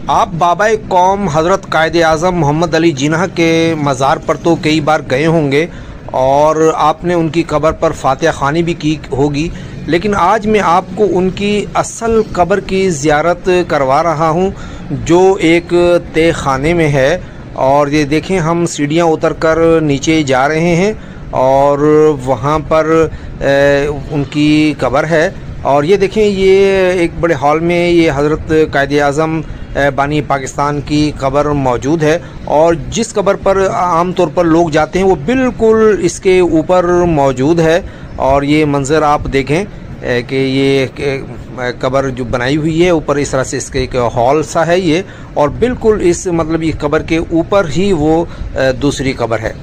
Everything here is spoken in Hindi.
आप बाबा कौम हज़रत कायद-ए-आज़म मोहम्मद अली जिन्ना के मज़ार पर तो कई बार गए होंगे और आपने उनकी कब्र पर फातिहा ख़्वानी भी की होगी, लेकिन आज मैं आपको उनकी असल कब्र की ज़ियारत करवा रहा हूं, जो एक तह खाने में है। और ये देखें, हम सीढ़ियां उतर कर नीचे जा रहे हैं और वहां पर उनकी कब्र है। और ये देखें, ये एक बड़े हॉल में ये हज़रत कायद-ए-आज़म बानी पाकिस्तान की कब्र मौजूद है। और जिस कब्र पर आम तौर पर लोग जाते हैं वो बिल्कुल इसके ऊपर मौजूद है। और ये मंज़र आप देखें कि ये कब्र जो बनाई हुई है ऊपर इस तरह से, इसके एक हॉल सा है ये, और बिल्कुल इस मतलब ये कब्र के ऊपर ही वो दूसरी कब्र है।